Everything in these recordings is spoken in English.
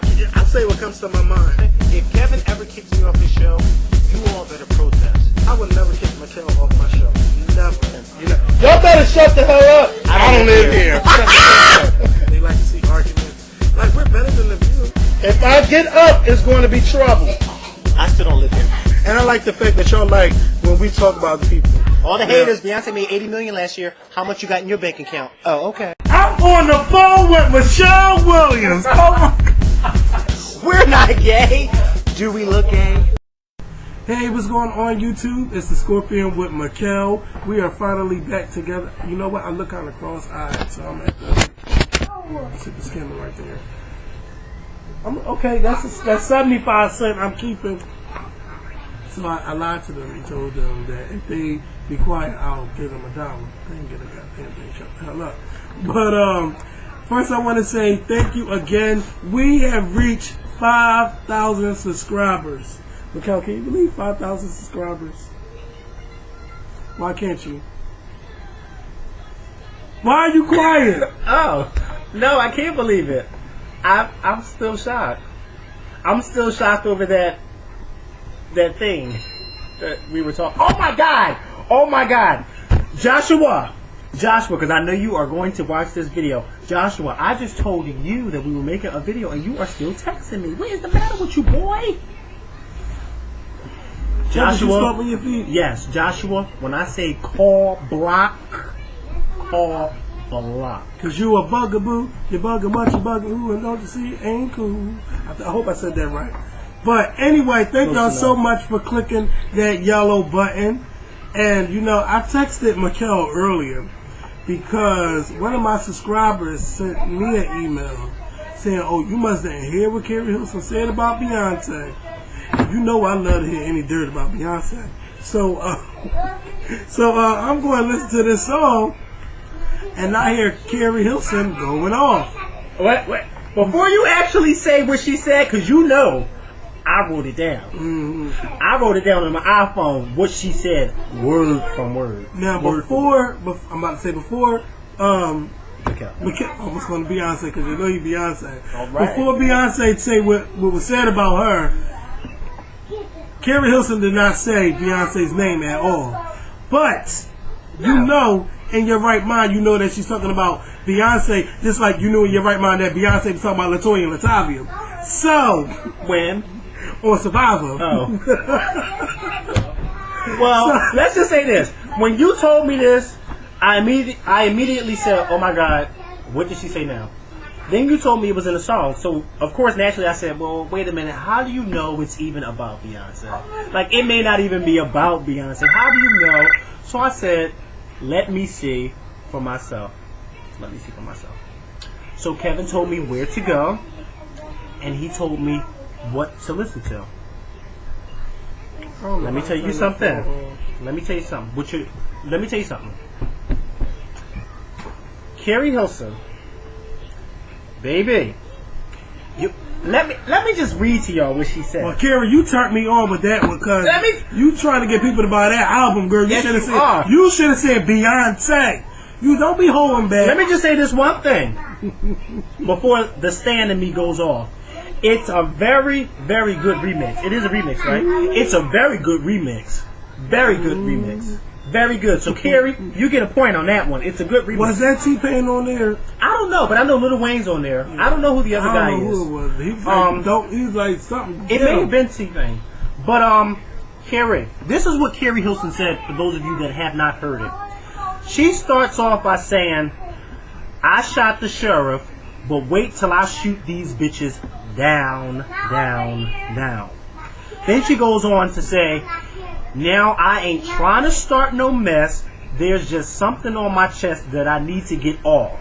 I say what comes to my mind. If Kevin ever kicks me off his show, you all better protest. I would never kick Makael off my show. Never. You know, y'all better shut the hell up. I don't live here. They like to see arguments. Like, we're better than the View. If I get up, it's going to be trouble. I still don't live here. And I like the fact that y'all like when we talk about the people. All the haters, Beyonce made $80 million last year. How much you got in your bank account? Oh, okay. I'm on the phone with Michelle Williams. Oh my God. We're not gay. Do we look gay? Hey, what's going on YouTube? It's the Scorpion with Makael. We are finally back together. You know what? I look kind of cross-eyed, so I'm at the... Sit this camera right there. Okay, that's 75 cents I'm keeping. So I lied to them and told them that if they be quiet, I'll give them $1. They didn't get a goddamn thing. Shut the hell up. But first I want to say thank you again. We have reached 5,000 subscribers. Makael, can you believe 5,000 subscribers? Why can't you? Why are you quiet? Oh, no, I can't believe it. I'm still shocked. I'm still shocked over that thing that we were talking. Oh my God! Oh my God! Joshua, because I know you are going to watch this video. Joshua, I just told you that we were making a video and you are still texting me. What is the matter with you, boy? Joshua, yes, Joshua, when I say call block, call block. Cause you a bugaboo, you bugging much, you bugging who, and don't you see it ain't cool. I hope I said that right. But anyway, thank y'all so much for clicking that yellow button. And you know, I texted Makael earlier because one of my subscribers sent me an email saying, "Oh, you must didn't hear what Keri Hilson said about Beyonce." You know I love to hear any dirt about Beyonce. So, I'm going to listen to this song, and I hear Keri Hilson going off. What? Before you actually say what she said, because you know, I wrote it down. Mm-hmm. I wrote it down on my iPhone, what she said, word from word. Now, before I'm about to say before, Makael, almost going to Beyonce, because you know you Beyonce. All right. Before Beyonce say what was said about her, Carrie Hilson did not say Beyonce's name at all. But, you know, in your right mind, you know that she's talking about Beyonce, just like you knew in your right mind that Beyonce was talking about LaToya and Latavia. So, when? On Survivor. Oh. Well, let's just say this. When you told me this, I immediately said, oh my God, what did she say now? Then you told me it was in a song. So, of course, naturally I said, well, wait a minute. How do you know it's even about Beyonce? Like, it may not even be about Beyonce. How do you know? So I said, let me see for myself. So Kevin told me where to go, and he told me what to listen to. Let me tell you something. Let me tell you something. Keri Hilson, baby, let me just read to y'all what she said. Well, Keri, you turned me on with that one because you trying to get people to buy that album, girl. You should have said Beyonce. You don't be holding back. Let me just say this one thing before the stand in me goes off. It's a very, very good remix. It is a remix, right? It's a very good remix. Very good remix. Very good. So, Keri, you get a point on that one. It's a good remix. Was that T-Pain on there? I don't know, but I know Lil Wayne's on there. I don't know who the other guy is. I don't know who it was. He was like something. It may have been T-Pain. But, Keri, this is what Keri Hilson said for those of you that have not heard it. She starts off by saying, I shot the sheriff, but wait till I shoot these bitches down, down, down. Then she goes on to say, now I ain't trying to start no mess. There's just something on my chest that I need to get off.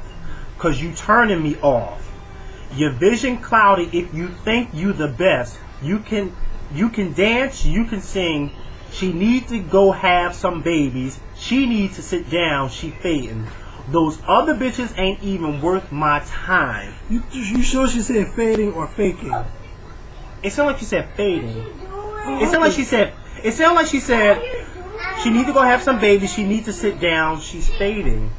Cause you turning me off. Your vision cloudy if you think you the best. You can dance, you can sing. She need to go have some babies. She need to sit down, she fading. Those other bitches ain't even worth my time. You sure she said fading or faking? It sounded like she said fading. It sounded like she said she need to go have some babies. She needs to sit down. She's fading.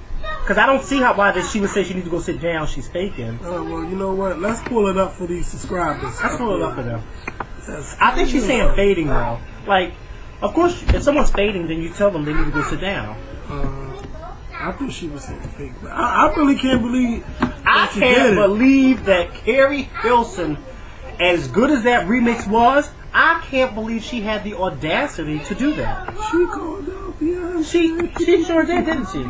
Because I don't see why that she would say she needs to go sit down. She's faking. Oh, well, you know what? Let's pull it up for these subscribers. Let's pull it up for them. Yes. I think she's saying fading though. Like, of course, if someone's fading, then you tell them they need to go sit down. I thought she was saying fake, but I really can't believe. I can't believe that Keri Hilson, as good as that remix was, I can't believe she had the audacity to do that. She called out Beyonce. She sure did, didn't she?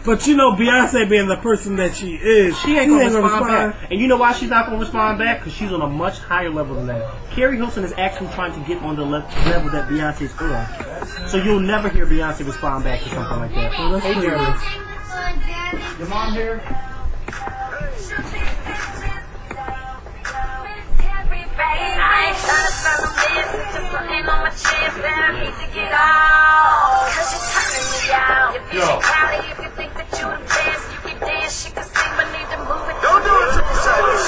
But you know, Beyonce being the person that she is, she ain't gonna respond back. And you know why she's not gonna respond back? Because she's on a much higher level than that. Keri Hilson is actually trying to get on the level that Beyonce's on. So you'll never hear Beyonce respond back to something like that. Well, hey, Jerry. Your mom here? I ain't tryna start no business, just something on my chest that I need to get out. Cause you're turning me out. Your vision cloudy if you think that you the best. You can dance, she can sing, but need to move it. Don't do it to me,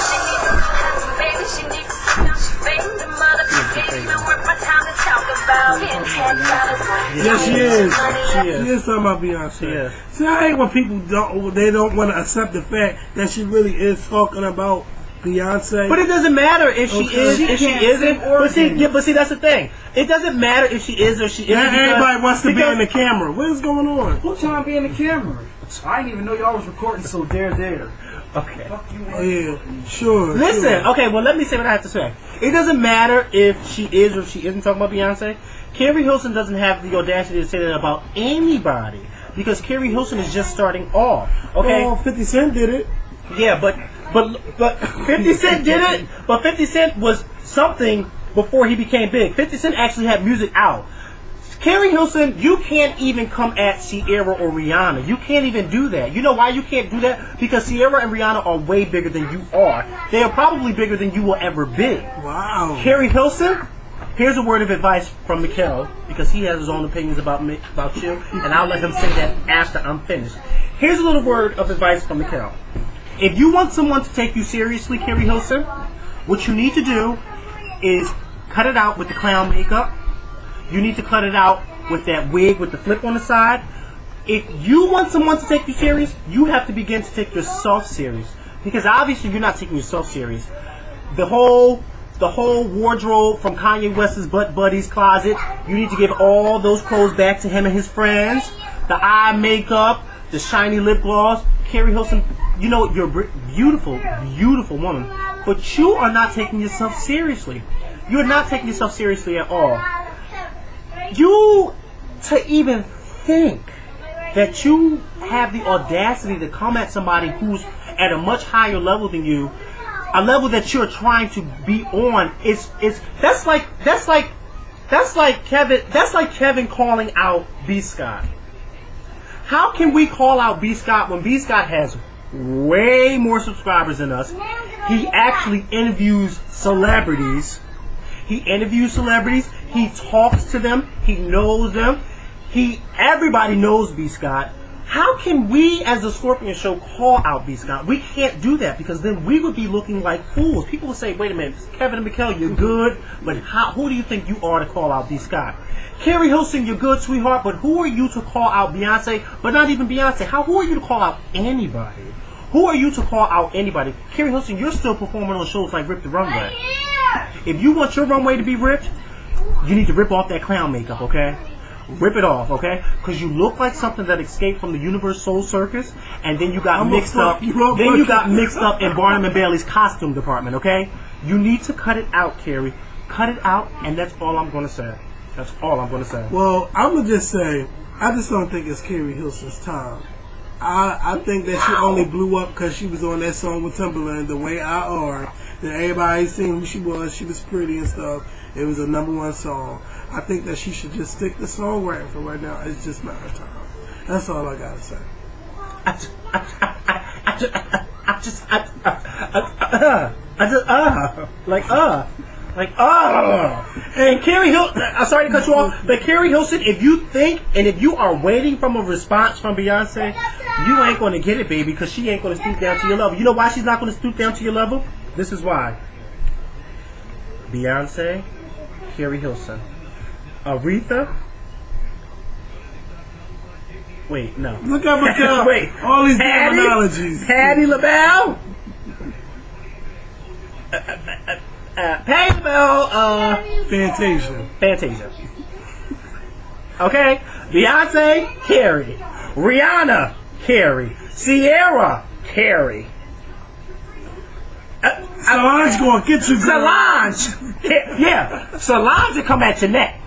she needs to know some baby, she needs to sit down, she faked the mother. She don't work my time to talk about getting $10. Yes, she is. She is talking about Beyonce. Yeah. See, I hate when people don't want to accept the fact that she really is talking about Beyonce. But it doesn't matter if she is, if she isn't. But see, that's the thing. It doesn't matter if she is or she isn't. Everybody wants to be in the camera. What is going on? Who's trying to be in the camera? I didn't even know y'all was recording, so there. Okay. Oh, yeah, sure. Listen, sure. okay, well, let me say what I have to say. It doesn't matter if she is or she isn't talking about Beyonce. Keri Hilson doesn't have the audacity to say that about anybody because Keri Hilson is just starting off. Okay? Oh, 50 Cent did it. Yeah, but 50 Cent did it, but 50 Cent was something before he became big. 50 Cent actually had music out. Keri Hilson, you can't even come at Sierra or Rihanna. You can't even do that. You know why you can't do that? Because Sierra and Rihanna are way bigger than you are. They are probably bigger than you will ever be. Wow. Keri Hilson, here's a word of advice from Makael, because he has his own opinions about you, and I'll let him say that after I'm finished. Here's a little word of advice from Makael. If you want someone to take you seriously, Keri Hilson, what you need to do is cut it out with the clown makeup. You need to cut it out with that wig with the flip on the side. If you want someone to take you serious, you have to begin to take yourself serious. Because obviously you're not taking yourself serious. The whole wardrobe from Kanye West's Butt Buddies closet, you need to give all those clothes back to him and his friends. The eye makeup, the shiny lip gloss. Keri Hilson, you know, you're a beautiful, beautiful woman. But you are not taking yourself seriously. You're not taking yourself seriously at all. You, to even think that you have the audacity to come at somebody who's at a much higher level than you, a level that you're trying to be on, that's like Kevin calling out B. Scott. How can we call out B. Scott when B. Scott has way more subscribers than us? He actually interviews celebrities. He talks to them, he knows them, everybody knows B. Scott. How can we as the Scorpion Show call out B. Scott? We can't do that because then we would be looking like fools. People would say, wait a minute, Kevin and Makael, you're good, but who do you think you are to call out B. Scott? Keri Hilson, you're good, sweetheart, but who are you to call out Beyonce, but not even Beyonce? Who are you to call out anybody? Who are you to call out anybody? Keri Hilson, you're still performing on shows like Rip the Runway. If you want your runway to be ripped, you need to rip off that clown makeup, okay? Rip it off, okay? Because you look like something that escaped from the Universe Soul Circus, and then you got mixed up. Then you got mixed up in Barnum and Bailey's costume department, okay? You need to cut it out, Keri. Cut it out, and that's all I'm going to say. That's all I'm going to say. Well, I'm going to just say, I just don't think it's Keri Hilson's time. I think that she only blew up because she was on that song with Timberland, The Way I Are. That everybody seen who she was pretty and stuff. It was a #1 song. I think that she should just stick to songwriting for right now. It's just not her time. That's all I gotta say. And Keri Hilson, I'm sorry to cut you off, but Keri Hilson, if you think and if you are waiting from a response from Beyonce, you ain't going to get it, baby, because she ain't going to stoop down to your level. You know why she's not going to stoop down to your level? This is why. Beyonce, Keri Hilson, Aretha, Wait, no. Look up Makael. Wait. All these Patti? terminologies. Patti LaBelle? Patti LaBelle, Fantasia. Okay? Beyonce, Carrie. Rihanna, Carrie. Sierra, Carrie. Solange gonna get you, girl. Solange! Yeah, Solange will come at your neck.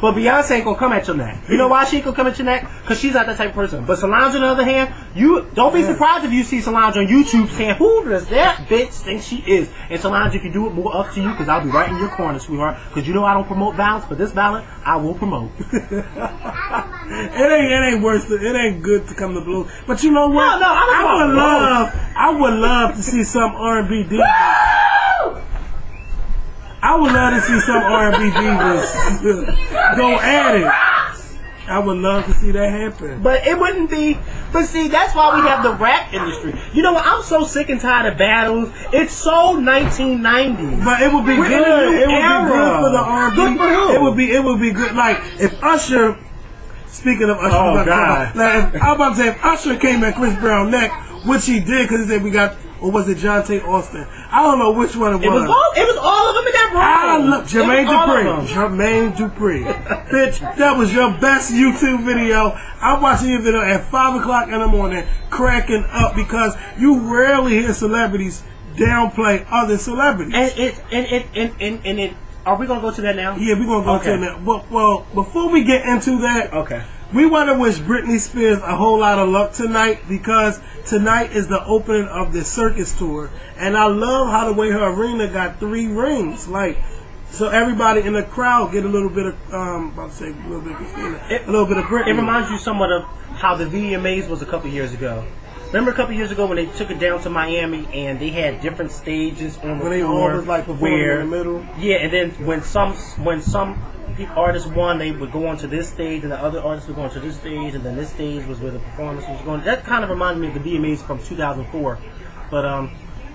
But Beyonce ain't gonna come at your neck. You know why she ain't gonna come at your neck? Because she's not that type of person. But Solange, on the other hand, you don't be surprised if you see Solange on YouTube saying, "Who does that bitch think she is?" And Solange, if you do it, more up to you, because I'll be right in your corner, sweetheart. Because you know I don't promote violence, but this violence I will promote. It ain't worse. It ain't good to come to blows. But you know what? No, I would love to see some R&B divas. I would love to see some R&B divas go at it. I would love to see that happen. But it wouldn't be. But see, that's why we have the rap industry. You know what? I'm so sick and tired of battles. It's so 1990s. But it would be good. It would be good for the R&B. Good for who? It would be good. Like if Usher. Speaking of Usher, Oh, God. I'm about to say if Usher came at Chris Brown's neck, which he did, because he said we got. Or was it Jonte Austin? I don't know which one it was. It was all of them in that room. Jermaine Dupri. Bitch, that was your best YouTube video. I'm watching your video at 5 o'clock in the morning, cracking up because you rarely hear celebrities downplay other celebrities. And are we gonna go to that now? Yeah, we're gonna go to that. Well, before we get into that, okay. We want to wish Britney Spears a whole lot of luck tonight because tonight is the opening of the circus tour, and I love how the way her arena got 3 rings, like so everybody in the crowd get a little bit of about to say a little bit of Christina, a little bit of Britney. It reminds you somewhat of how the VMAs was a couple years ago. Remember a couple years ago when they took it down to Miami and they had different stages on the floor was like performing in the middle. Yeah, and then when some artists won, they would go onto this stage, and the other artists would go onto this stage, and then this stage was where the performance was going. That kind of reminded me of the VMAs from 2004. But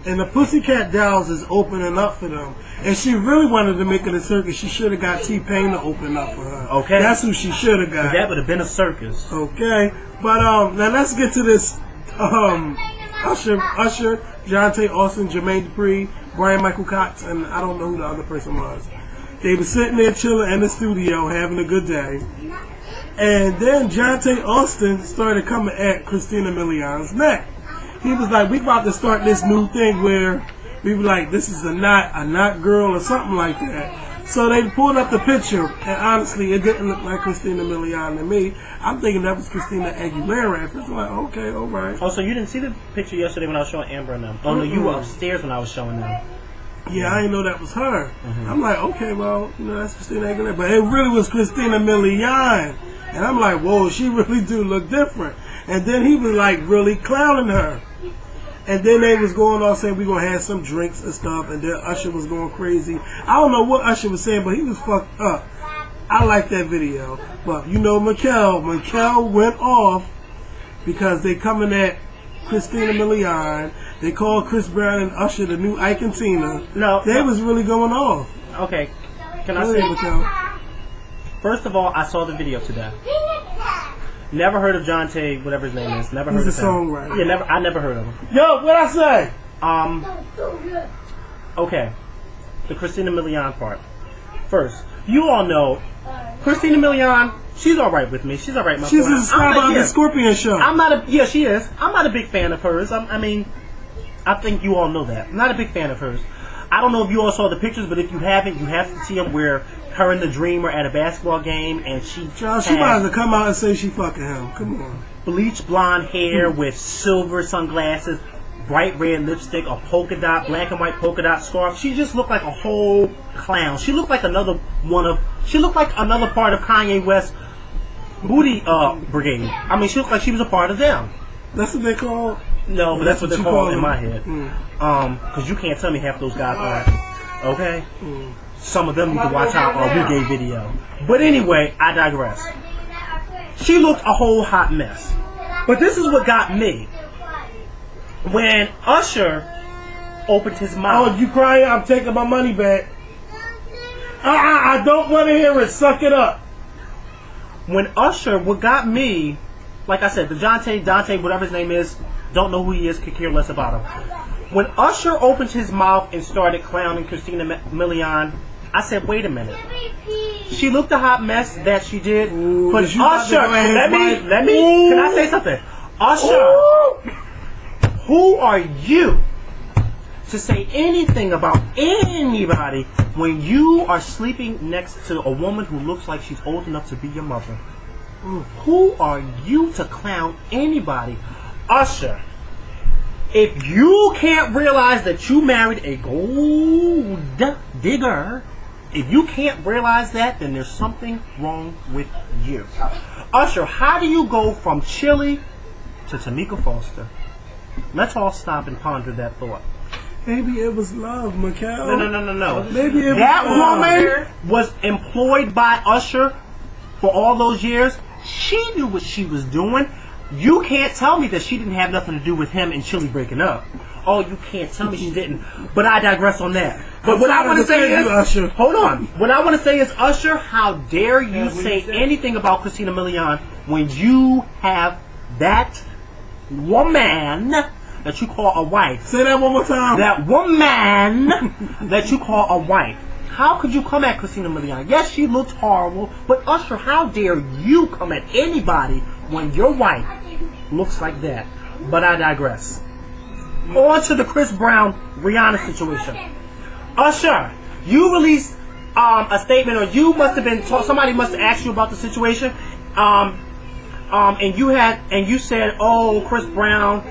and the Pussycat Dolls is opening up for them. And she really wanted to make it a circus. She should have got T-Pain to open up for her. Okay, that's who she should have got. That would have been a circus. Okay, but now let's get to this. Usher, Jonte Austin, Jermaine Dupri, Brian Michael Cox, and I don't know who the other person was. They were sitting there chilling in the studio having a good day. And then Jonte Austin started coming at Christina Milian's neck. He was like, we about to start this new thing where we were like, this is a not girl or something like that. So they pulled up the picture, and honestly, it didn't look like Christina Milian to me. I'm thinking that was Christina Aguilera. At first, I'm like, okay, all right. Oh, so you didn't see the picture yesterday when I was showing Amber and them? Oh, no, you were upstairs when I was showing them. Yeah, I didn't know that was her. I'm like, okay, well, that's Christina Aguilera. But it really was Christina Milian. And I'm like, whoa, she really do look different. And then he was like really clowning her. And then they was going on saying we're going to have some drinks and stuff. And then Usher was going crazy. I don't know what Usher was saying, but he was fucked up. I like that video. But you know Makael went off because they coming at Christina Milian. They called Chris Brown and Usher the new Ike and Tina. No. They was really going off. Okay. Can I Go say, ahead, Makael. First of all, I saw the video today. Never heard of Jonte, whatever his name is. Never heard He's of a him. songwriter. Yeah, I never heard of him. Yo, what I say? Okay. The Christina Milian part. First, you all know Christina Milian, she's alright with me. She's alright, my She's friend. a star on the Scorpion show. Yeah, she is. I'm not a big fan of hers. I think you all know that. I'm not a big fan of hers. I don't know if you all saw the pictures, but if you haven't, you have to see them where her and the Dream are at a basketball game, and she might as well come out and say she fucking him. Come on. Bleach blonde hair with silver sunglasses, bright red lipstick, a polka dot, black and white polka dot scarf. She just looked like a whole clown. She looked like another part of Kanye West's booty brigade. I mean, she looked like she was a part of them. That's what they call. No, but that's what they're called in my head. Because you can't tell me half those guys aren't. Okay? Some of them need to watch out on We Gay video. But anyway, I digress. She looked a whole hot mess. But this is what got me. When Usher opened his mouth. Oh, you crying? I'm taking my money back. I don't want to hear it. Suck it up. When Usher, what got me like I said, the Dante, whatever his name is, don't know who he is, could care less about him. When Usher opened his mouth and started clowning Christina Milian, I said, wait a minute. She looked a hot mess that she did, but Usher, let me, can I say something? Usher, who are you to say anything about anybody when you are sleeping next to a woman who looks like she's old enough to be your mother? Who are you to clown anybody? Usher, if you can't realize that you married a gold digger, if you can't realize that, then there's something wrong with you. Usher, how do you go from Chili to Tamika Foster? Let's all stop and ponder that thought. Maybe it was love, Makael. No. Maybe it was that love. woman was employed by Usher for all those years. She knew what she was doing. You can't tell me that she didn't have nothing to do with him and Chili breaking up. Oh, you can't tell me she didn't. But I digress on that. But what I want to say is, Usher. hold on. What I want to say is, Usher, how dare you say anything about Christina Milian when you have that woman that you call a wife? Say that one more time. That woman that you call a wife. How could you come at Christina Milian? Yes, she looked horrible, but Usher, how dare you come at anybody when your wife looks like that? But I digress. On to the Chris Brown Rihanna situation. Usher, you released a statement, or you must have been somebody must have asked you about the situation, and you said, "Oh, Chris Brown,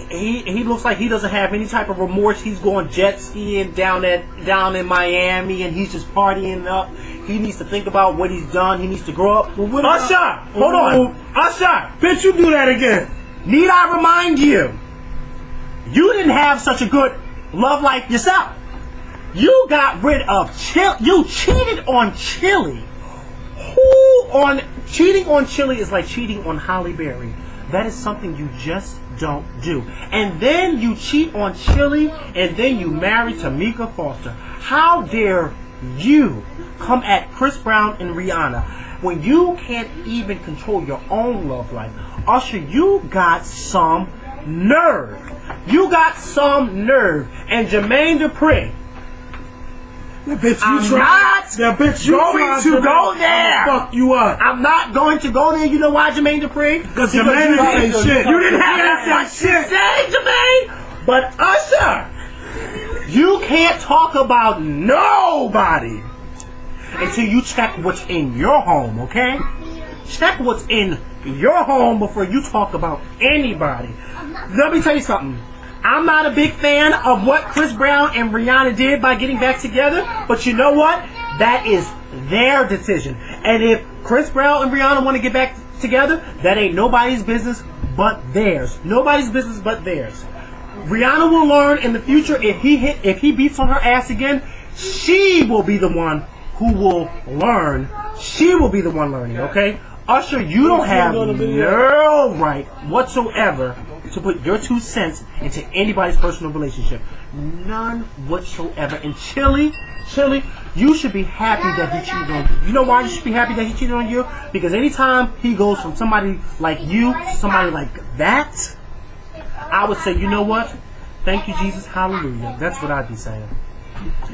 he looks like he doesn't have any type of remorse. He's going jet skiing down in Miami, and he's just partying up. He needs to think about what he's done. He needs to grow up." Well, Usher, hold on, Usher, bitch, you do that again. need I remind you? You didn't have such a good love life yourself. You got rid of you cheated on Chili. Cheating on Chili is like cheating on Halle Berry. That is something you just don't do. And then you cheat on Chili, and then you marry Tamika Foster. How dare you come at Chris Brown and Rihanna when you can't even control your own love life? Usher, you got some nerve. You got some nerve. And Jermaine Dupri, I'm not going to go there. Fuck you up. I'm not going to go there. You know why, Jermaine Dupri? Because Jermaine didn't say shit. You didn't have that shit to say, Jermaine. But Usher, you can't talk about nobody until you check what's in your home, okay? Check what's in your home before you talk about anybody. Let me tell you something. I'm not a big fan of what Chris Brown and Rihanna did by getting back together, but you know what? That is their decision. And if Chris Brown and Rihanna want to get back together, that ain't nobody's business but theirs. Nobody's business but theirs. Rihanna will learn in the future if he beats on her ass again, she will be the one who will learn. She will be the one learning, okay? Usher, you don't have no right whatsoever to put your 2 cents into anybody's personal relationship. None whatsoever. And Chili, you should be happy that he cheated on you. You know why you should be happy that he cheated on you? Because anytime he goes from somebody like you to somebody like that, I would say, you know what? Thank you, Jesus. Hallelujah. That's what I'd be saying.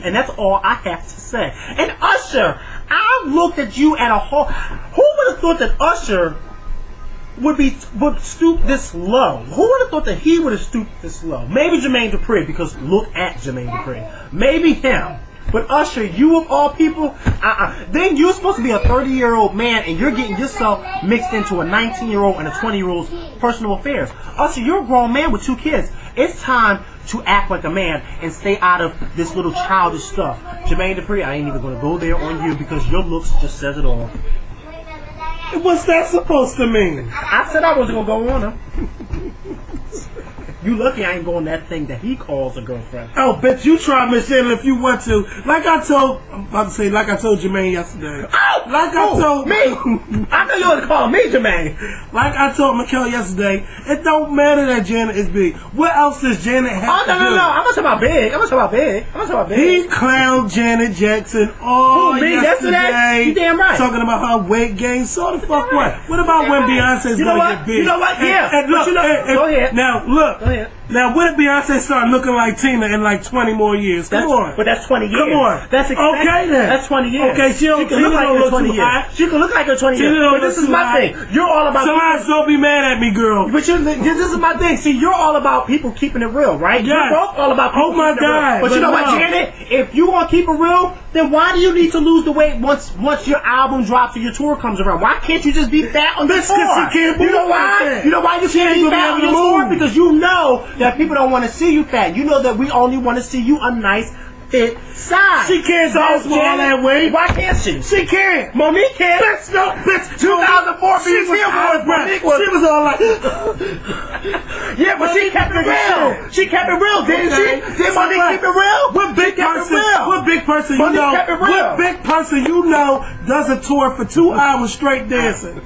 And that's all I have to say. And Usher, I looked at you at a whole... Who would have thought that Usher would stoop this low? Who would have thought that he would have stooped this low? Maybe Jermaine Dupri, because look at Jermaine Dupri. Maybe him. But Usher, you of all people, then you're supposed to be a 30-year-old man, and you're getting yourself mixed into a 19-year-old and a 20-year-old's personal affairs. Usher, you're a grown man with 2 kids. It's time to act like a man and stay out of this little childish stuff. Jermaine Dupri, I ain't even going to go there on you because your looks just says it all. What's that supposed to mean? I said I wasn't going to go on her. You lucky I ain't going that thing that he calls a girlfriend. Oh, bitch, you try Michelle if you want to. Like I told Jermaine yesterday. Oh, Like I told me. I know you was calling me Jermaine. Like I told Makael yesterday, it don't matter that Janet is big. What else does Janet have to do? No. I'm not talking about big. I'm not talking about big. He clowned Janet Jackson all yesterday. You damn right. Talking about her weight gain. So the fuck what? What about when Beyonce's gonna get big? You know what? Yeah. And look, go ahead. Now look. Go ahead. Now, what if Beyonce start looking like Tina in like 20 more years? Come on. But that's 20 years. Come on. That's exactly, okay then. That's 20 years. Okay, she can look like her 20 years. She can look like her 20 years. But this is my thing. You're all about. Somebody don't be mad at me, girl. But this is my thing. See, you're all about people keeping it real, right? Yes. You're both all about people keeping it real. But you know what, Janet? If you want to keep it real, then why do you need to lose the weight once your album drops or your tour comes around? Why can't you just be fat on the tour? Because she can't move. You know why? You know why you can't be fat on your tour? Because you know that people don't want to see you fat. You know that we only want to see you a nice, fit size. She can't dance all that way. Why can't she? She can't. Monique can't. Bitch, no, bitch. 2004 she was out of breath. She was all like, yeah, but she kept it real. She kept it real, didn't she? Did Monique keep it real? What big person you know? What big person you know does a tour for 2 hours straight dancing?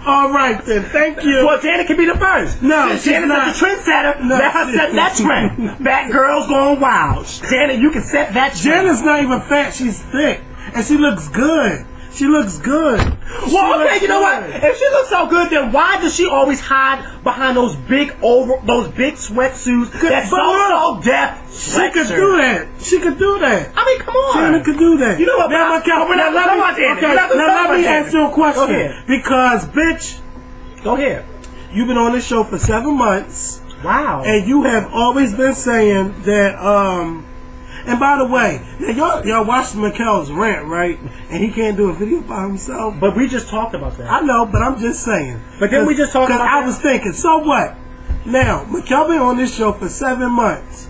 All right then, thank you. Well, Janet can be the first. No, Janet's not the trendsetter. Let her set that trend. Fat girls going wild. Janet, you can set that trend. Janet's not even fat. She's thick, and she looks good. She looks good. Well, okay, you know what? If she looks so good, then why does she always hide behind those big sweatsuits? That's so deaf. She could do that. She could do that. I mean, come on. Janet could do that. You know what? Now, let me ask you a question. Go ahead. Because, bitch, go ahead. You've been on this show for 7 months. Wow. And you have always been saying that, and by the way, now y'all watched Makael's rant, right? And he can't do a video by himself. But we just talked about that. I know, but I'm just saying. But then we just talked about that. Because I was thinking, so what? Now, Makael been on this show for 7 months.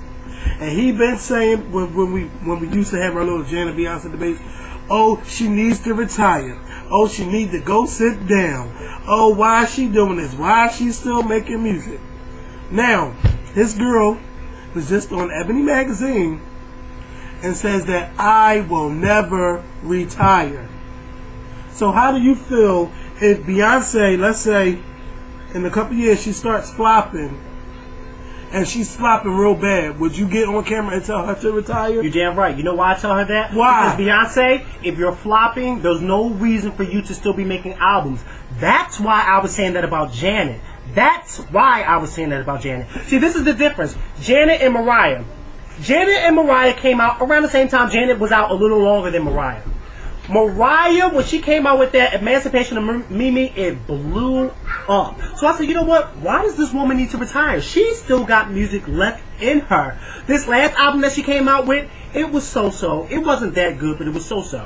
And he been saying, when we used to have our little Janet Beyonce debates, oh, she needs to retire. Oh, she needs to go sit down. Oh, why is she doing this? Why is she still making music? Now, this girl was just on Ebony Magazine and says that I will never retire. So how do you feel if Beyonce, let's say, in a couple years she starts flopping, and she's flopping real bad, would you get on camera and tell her to retire? You're damn right. You know why I tell her that? Why? Because Beyonce, if you're flopping, there's no reason for you to still be making albums. That's why I was saying that about Janet. That's why I was saying that about Janet. See, this is the difference. Janet and Mariah came out around the same time. Janet was out a little longer than Mariah. Mariah, when she came out with that Emancipation of Mimi, it blew up. So I said, you know what? Why does this woman need to retire? She's still got music left in her. This last album that she came out with, it was so-so. It wasn't that good, but it was so-so.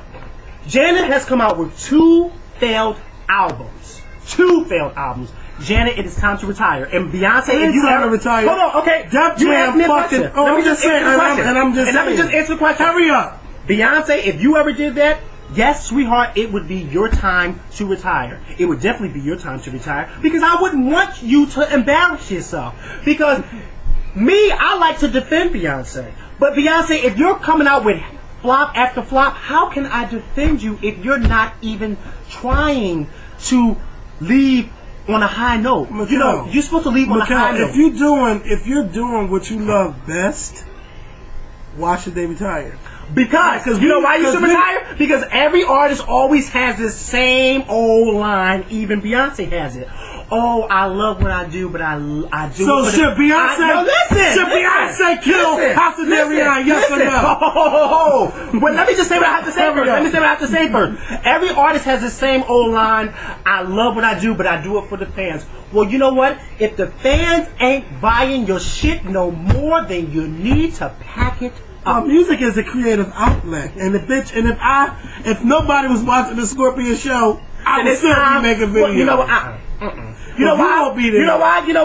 Janet has come out with 2 failed albums. 2 failed albums. Janet, it is time to retire. And Beyonce, if you ever retire, hold on, okay. Def You asked Jam me a fucking. question. Oh, Let me I'm just saying, answer the question. and I'm just saying. Let me just answer the question. Hurry up. Beyonce, if you ever did that, yes, sweetheart, it would be your time to retire. It would definitely be your time to retire because I wouldn't want you to embarrass yourself. Because me, I like to defend Beyonce. But Beyonce, if you're coming out with flop after flop, how can I defend you if you're not even trying to leave on a high note? Makael, you know, you're supposed to leave on a high note. If you're doing what you love best, why should they retire? Because you know why you should retire? Because every artist always has this same old line. Even Beyonce has it. Oh, I love what I do, but I do. So it should Beyonce? Beyonce kill House of Marianne? Yes or no? Well, let me just say what I have to say first. Every artist has the same old line. I love what I do, but I do it for the fans. Well, you know what? If the fans ain't buying your shit no more, then you need to pack it. Music is a creative outlet, and if nobody was watching the Scorpion show, I would still be making videos. Well, you know what? You know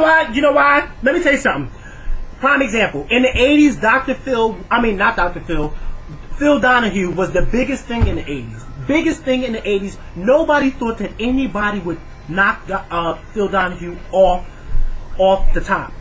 why? You know why? Let me tell you something. Prime example. In the 80s, Phil Donahue was the biggest thing in the 80s. Biggest thing in the 80s. Nobody thought that anybody would knock Phil Donahue off the top.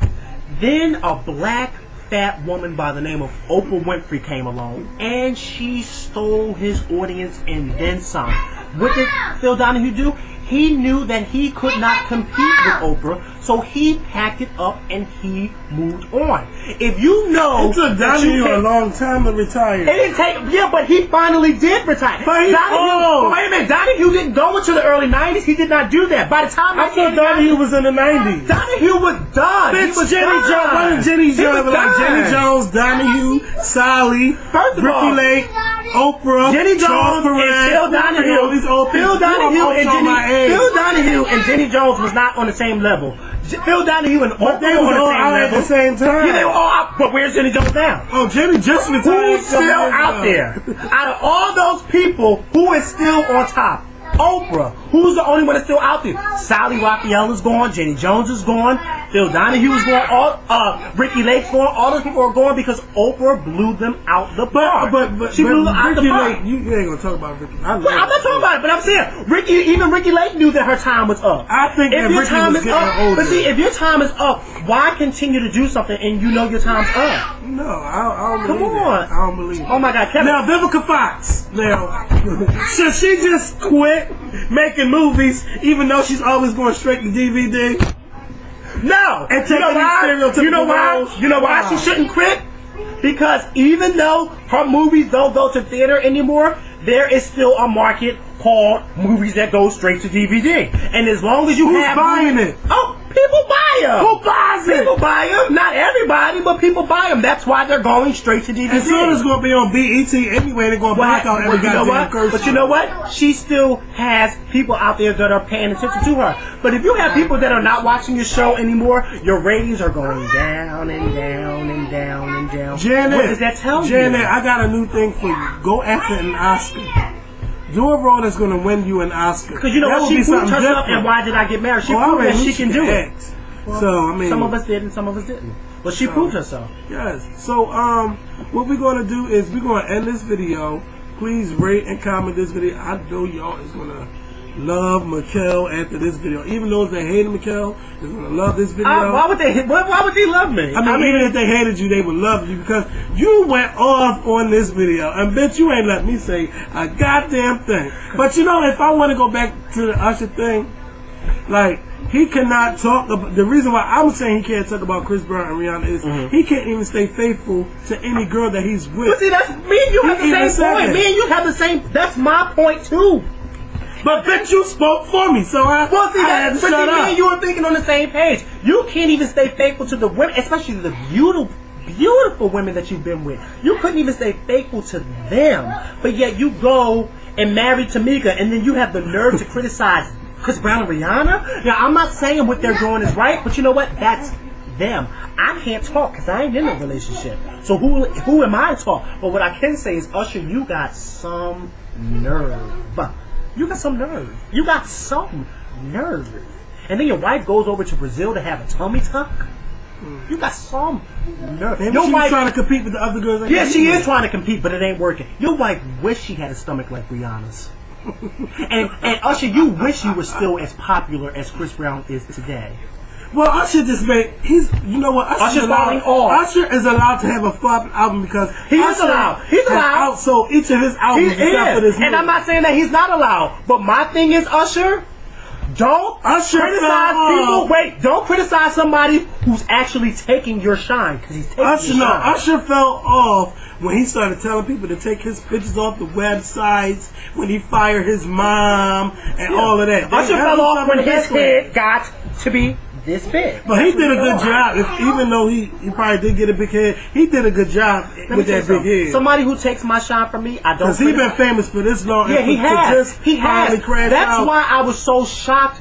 Then a black fat woman by the name of Oprah Winfrey came along, and she stole his audience and then some. what did Phil Donahue do? He knew that he could not compete with Oprah, so he packed it up and he moved on. If you know, it took Donahue a long time to retire. It didn't take, yeah, but he finally did retire. But he's old. Wait a minute, Donahue didn't go into the early 90s. He did not do that. By the time I thought Donahue was in the 90s. Donahue was done. Bitch, He was Jenny done. Jones. What did Jenny He was Jones? Like done. Jenny Jones, Donahue, Sally, First of all, Ricky Lake, Oprah, Jenny Jones Charles and Perez, Phil Donahue. all these old Phil people. Donahue and Jenny. Phil Donahue and Jenny Jones was not on the same level. Phil Donahue and Oprah They were was on all the same out level. at the same time. Yeah, they were all out. But where's Jenny Jones now? Oh, Jenny just retired. Who's still out there? Out of all those people, who is still on top? Oprah. Who's the only one that's still out there? Sally Raphael is gone. Jenny Jones is gone. Phil Donahue is gone. Ricky Lake's gone. All those people are gone because Oprah blew them out the park. She blew them out the Ricky park. Lake, you ain't gonna talk about Ricky. I'm not talking about it, but I'm saying even Ricky Lake knew that her time was up. I think that your Ricky time was is getting up, older. but see, if your time is up, why continue to do something and you know your time's up? No, I don't Come believe on. that. I don't believe it. Oh my God, Kevin. Now, Vivica Fox. Now, should she just quit making movies even though she's always going straight to DVD? No. And taking these stereotypical You know why? roles? You know why Wow. she shouldn't quit? Because even though her movies don't go to theater anymore, there is still a market called movies that go straight to DVD. And as long as you Who's have buying it? Oh, people buy them. Who buys it? People buy them. Not everybody, but people buy them. That's why they're going straight to DVD. And soon it's going to be on BET anyway. They're going to black out every you know goddamn what? curse. But you know what? She still has people out there that are paying attention to her. But if you have people that are not watching your show anymore, your ratings are going down and down and down and down. Janet, what does that tell you? Janet, I got a new thing for you. Go after an Oscar. Do a role that's going to win you an Oscar. Because you know that what? would She be proved something herself, different. and why did I get married? She Well, I proved that already she can knew do it. act. So, I mean, Some of us did and some of us didn't. But she proved herself. Yes. So, what we're going to do is we're going to end this video. Please rate and comment this video. I know y'all is going to love Makael after this video. Even those that hated Makael is going to love this video. Why would they love me? I mean, even if they hated you, they would love you because you went off on this video. And bitch, you ain't let me say a goddamn thing. But you know, if I want to go back to the Usher thing, like, he cannot talk about, the reason why I'm saying he can't talk about Chris Brown and Rihanna is he can't even stay faithful to any girl that he's with. But see, that's me and you have He even the same said point. that. Me and you have the same, that's my point too. But bitch, you spoke for me, so I had to shut me up. and you are thinking on the same page. You can't even stay faithful to the women, especially the beautiful women that you've been with. You couldn't even stay faithful to them, but yet you go and marry Tamika, and then you have the nerve to criticize Chris Brown and Rihanna. Now, I'm not saying what they're doing is right, but you know what? That's them. I can't talk because I ain't in a relationship. So who am I to talk? But what I can say is, Usher, you got some nerve. You got some nerve. You got some nerve. And then your wife goes over to Brazil to have a tummy tuck. You got some nerve. Maybe Your she's wife, trying to compete with the other girls. yeah, she is trying to compete, but it ain't working. Your wife wish she had a stomach like Rihanna's. and Usher, you wish you were still as popular as Chris Brown is today. Well, Usher just made, you know what? Usher's falling off. Usher is allowed to have a flop album because He is Usher allowed. He's allowed. outsold each of his He albums except for this is. movie. And I'm not saying that he's not allowed. But my thing is, Usher, don't criticize people. Wait, don't criticize somebody who's actually taking your shine. Because he's taking your shine. Usher fell off when he started telling people to take his pictures off the websites, when he fired his mom, and all of that. Usher fell off when his head got to be this big. But he did a good job. Even though he probably did get a big head, he did a good job with that big head. Somebody who takes my shine from me, I don't. Because he's been famous for this long. Yeah, he has. He has. That's out. why I was so shocked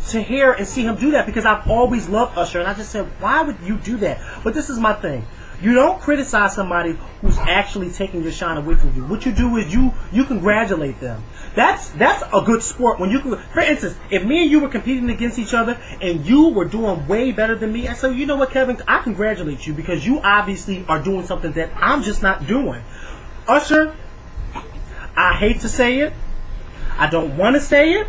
to hear and see him do that, because I've always loved Usher, and I just said, why would you do that? But this is my thing. You don't criticize somebody who's actually taking your shine away from you. What you do is you congratulate them. That's a good sport. When you can, for instance, if me and you were competing against each other and you were doing way better than me, I say, you know what, Kevin, I congratulate you because you obviously are doing something that I'm just not doing. Usher, I hate to say it, I don't want to say it,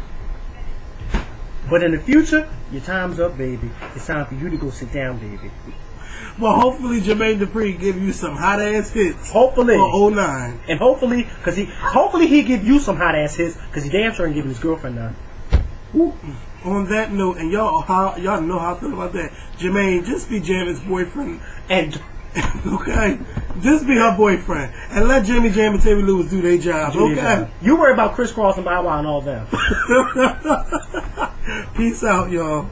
but in the future, your time's up, baby. It's time for you to go sit down, baby. Well, hopefully Jermaine Dupri give you some hot ass hits. Hopefully. For 09. And hopefully he give you some hot ass hits because he damn sure ain't giving his girlfriend none. Ooh. On that note, and y'all know how I feel about that. Jermaine, just be Janet's boyfriend. And okay? Just be her boyfriend. And let Jimmy Jam and Terry Lewis do their job, okay? You worry about Chris Cross and Bow Wow and all them. Peace out, y'all.